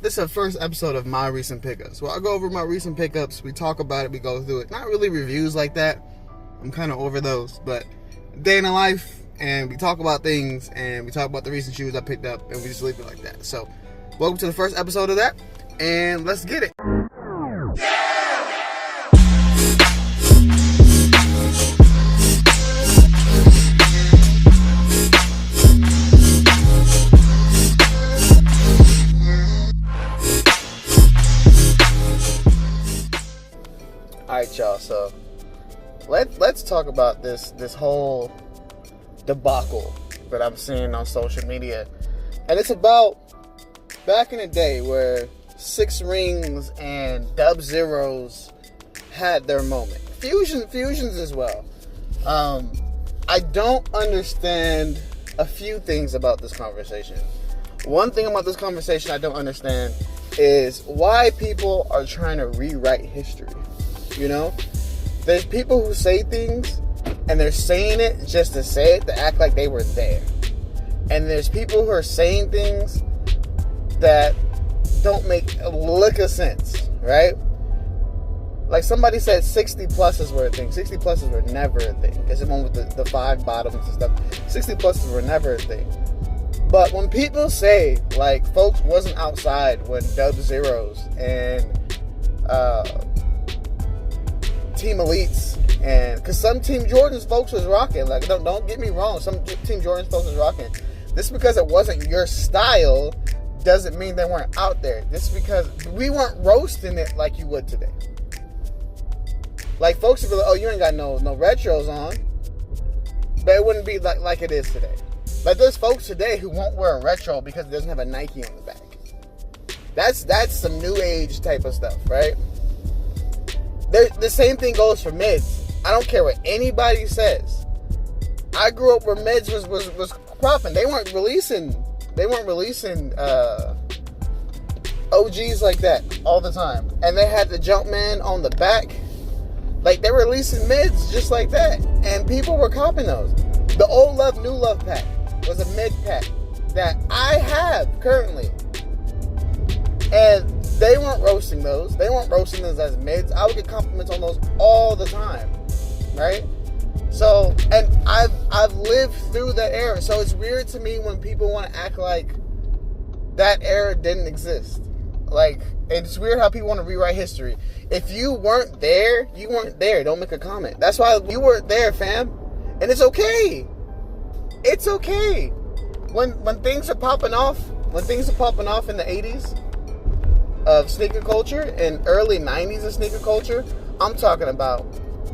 This is the first episode of my recent pickups. Well, I go over my recent pickups, we talk about it, we go through it. Not really reviews like that. I'm kind of over those, but day in the life, and we talk about things, and we talk about the recent shoes I picked up, and we just leave it like that. So, welcome to the first episode of that, and let's get it. Alright, y'all, so let's talk about this whole debacle that I'm seeing on social media. And it's about back in the day where 6 rings and dub zeros had their moment. Fusions as well. I don't understand a few things about this conversation. One thing about this conversation I don't understand is why people are trying to rewrite history. You know, there's people who say things and they're saying it just to say it, to act like they were there. And there's people who are saying things that don't make a lick of sense, right? Like somebody said 60 pluses were a thing. 60 pluses were never a thing. It's the one with the 5 bottoms and stuff. 60 pluses were never a thing. But when people say, like, folks wasn't outside when dub zeros and Team Elites, and because some Team Jordans folks was rocking, like, don't get me wrong, some Team Jordans folks was rocking. This because it wasn't your style doesn't mean they weren't out there. This is because we weren't roasting it like you would today. Like, folks would be like, oh, you ain't got no retros on, but it wouldn't be like it is today. Like, there's folks today who won't wear a retro because it doesn't have a Nike on the back. That's some new age type of stuff, right? The same thing goes for mids. I don't care what anybody says. I grew up where mids was cropping. They weren't releasing OGs like that all the time. And they had the Jumpman on the back. Like, they were releasing mids just like that. And people were copping those. The Old Love, New Love pack was a mid pack that I have currently. And they weren't roasting those. They weren't roasting those as mids. I would get compliments on those all the time, right? So, and I've lived through that era. So it's weird to me when people want to act like that era didn't exist. Like, it's weird how people want to rewrite history. If you weren't there, you weren't there. Don't make a comment. That's why you weren't there, fam. And it's okay. It's okay. When things are popping off, in the 80s, of sneaker culture and early 90s of sneaker culture, I'm talking about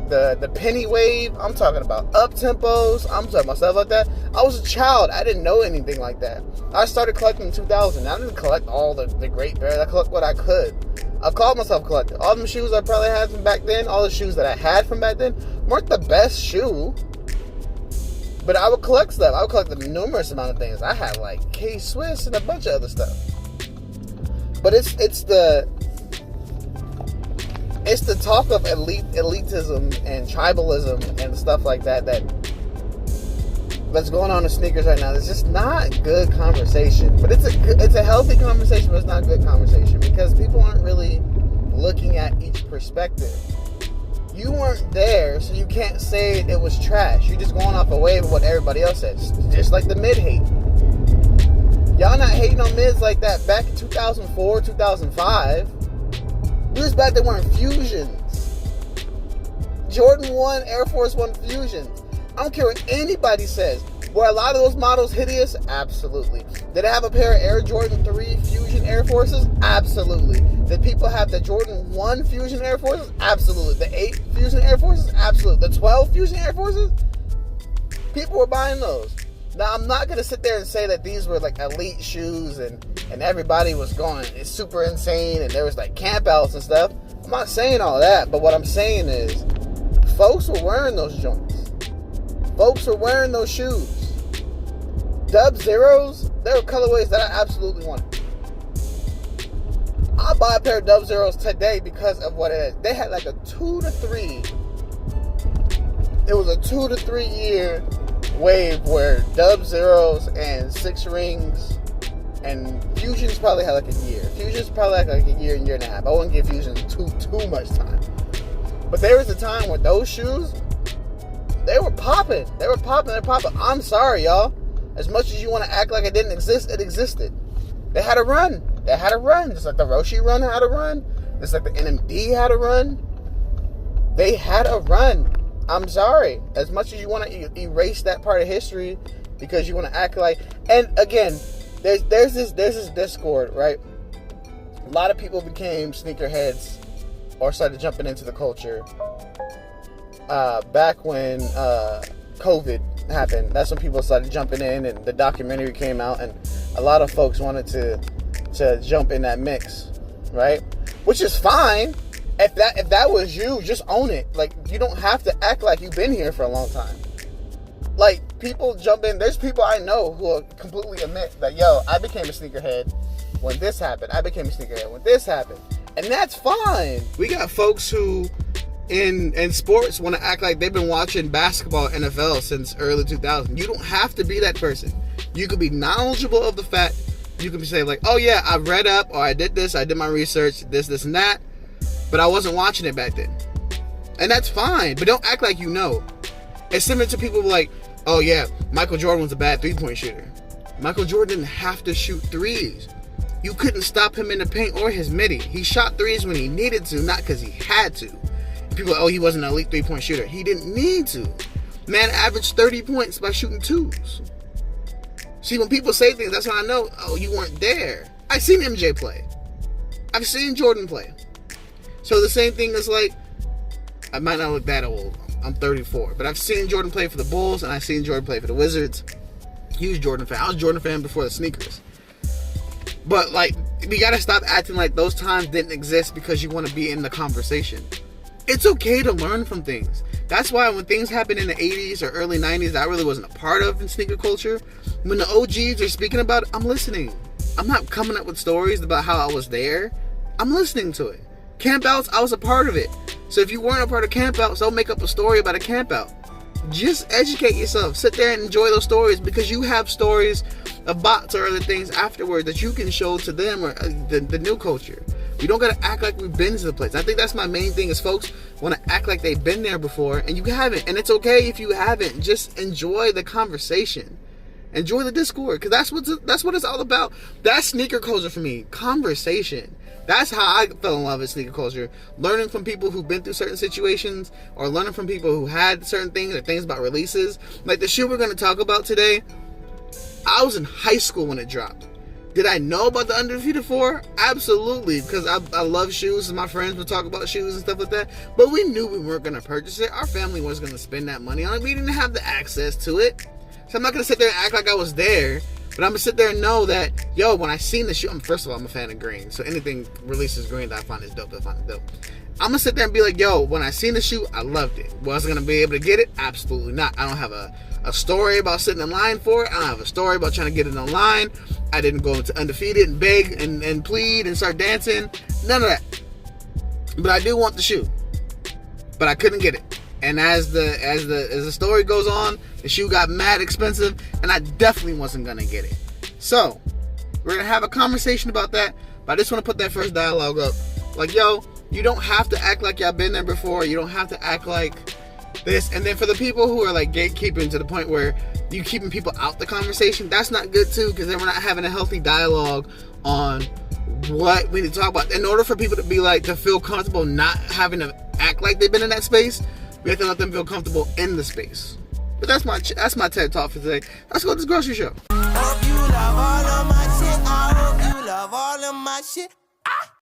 the penny wave, I'm talking about up tempos, I'm talking about stuff like that. I was a child, I didn't know anything like that. I started collecting in 2000. I didn't collect all the great bears, I collect what I could. I called myself a collector. All them shoes I probably had from back then, all the shoes that I had from back then, weren't the best shoe, but I would collect stuff. I would collect a numerous amount of things. I had like K-Swiss and a bunch of other stuff. But it's the talk of elitism and tribalism and stuff like that's going on in sneakers right now. It's just not good conversation. But it's a healthy conversation, but it's not good conversation because people aren't really looking at each perspective. You weren't there, so you can't say it was trash. You're just going off a wave of what everybody else said. Just like the mid hate. Y'all not hating on mids like that back in 2004, 2005. We was back there wearing Fusions. Jordan 1, Air Force 1 Fusions. I don't care what anybody says. Were a lot of those models hideous? Absolutely. Did I have a pair of Air Jordan 3 Fusion Air Forces? Absolutely. Did people have the Jordan 1 Fusion Air Forces? Absolutely. The 8 Fusion Air Forces? Absolutely. The 12 Fusion Air Forces? People were buying those. Now, I'm not going to sit there and say that these were like elite shoes and everybody was going, it's super insane and there was like campouts and stuff. I'm not saying all that, but what I'm saying is folks were wearing those joints. Folks were wearing those shoes. Dub Zeros, they were colorways that I absolutely wanted. I'll buy a pair of Dub Zeros today because of what it is. They had like a 2 to 3. It was a 2 to 3 year wave where Dub Zeros and 6 rings And Fusions probably had like a year. Fusions probably had like a year and a half. I wouldn't give Fusions too much time. But there was a time when those shoes, they were popping. They're popping. I'm sorry, y'all. As much as you want to act like it didn't exist, it existed. They had a run. Just like the Roshi run had a run. Just like the NMD had a run. They had a run. I'm sorry. As much as you want to erase that part of history because you want to act like... And again, there's this discord, right? A lot of people became sneakerheads or started jumping into the culture back when COVID happened. That's when people started jumping in, and the documentary came out, and a lot of folks wanted to jump in that mix, right? Which is fine. If that was you, just own it. Like, you don't have to act like you've been here for a long time. Like, people jump in. There's people I know who will completely admit that, yo, I became a sneakerhead when this happened. I became a sneakerhead when this happened. And that's fine. We got folks who in sports want to act like they've been watching basketball, NFL since early 2000. You don't have to be that person. You could be knowledgeable of the fact. You can say like, oh yeah, I read up, or I did this, I did my research, this and that, but I wasn't watching it back then. And that's fine, but don't act like you know. It's similar to people like, oh yeah, Michael Jordan was a bad three-point shooter. Michael Jordan didn't have to shoot threes. You couldn't stop him in the paint or his midi. He shot threes when he needed to, not because he had to. People are, oh, he wasn't an elite three-point shooter. He didn't need to. Man averaged 30 points by shooting twos. See, when people say things, that's when I know, oh, you weren't there. I've seen MJ play. I've seen Jordan play. So the same thing is like, I might not look that old. I'm 34. But I've seen Jordan play for the Bulls, and I've seen Jordan play for the Wizards. Huge Jordan fan. I was a Jordan fan before the sneakers. But, like, we gotta stop acting like those times didn't exist because you want to be in the conversation. It's okay to learn from things. That's why when things happened in the 80s or early 90s that I really wasn't a part of in sneaker culture, when the OGs are speaking about it, I'm listening. I'm not coming up with stories about how I was there. I'm listening to it. Campouts, I was a part of it. So if you weren't a part of campouts, don't make up a story about a campout. Just educate yourself. Sit there and enjoy those stories, because you have stories of bots or other things afterward that you can show to them or the new culture. We don't gotta act like we've been to the place. I think that's my main thing, is folks want to act like they've been there before, and you haven't. And it's okay if you haven't. Just enjoy the conversation. Enjoy the discord, because that's what it's all about. That's sneaker culture for me. Conversation. That's how I fell in love with sneaker culture. Learning from people who've been through certain situations, or learning from people who had certain things, or things about releases. Like the shoe we're going to talk about today, I was in high school when it dropped. Did I know about the Undefeated 4? Absolutely, because I love shoes, and my friends would talk about shoes and stuff like that. But we knew we weren't going to purchase it. Our family wasn't going to spend that money on it. We didn't have the access to it. So I'm not going to sit there and act like I was there. But I'm going to sit there and know that, yo, when I seen the shoe, first of all, I'm a fan of green. So anything releases green that I find is dope, I'm going to sit there and be like, yo, when I seen the shoe, I loved it. Was I going to be able to get it? Absolutely not. I don't have a story about sitting in line for it. I don't have a story about trying to get it online. I didn't go into Undefeated and beg and plead and start dancing. None of that. But I do want the shoe. But I couldn't get it. And as the story goes on, the shoe got mad expensive, and I definitely wasn't gonna get it. So we're gonna have a conversation about that. But I just want to put that first dialogue up. Like, yo, you don't have to act like y'all been there before. You don't have to act like this. And then for the people who are like gatekeeping to the point where you keeping people out the conversation, that's not good too, because then we're not having a healthy dialogue on what we need to talk about. In order for people to be like, to feel comfortable not having to act like they've been in that space, we have to let them feel comfortable in the space. But that's my TED Talk for today. Let's go to this grocery show. Hope you love all of my shit. I hope you love all of my shit.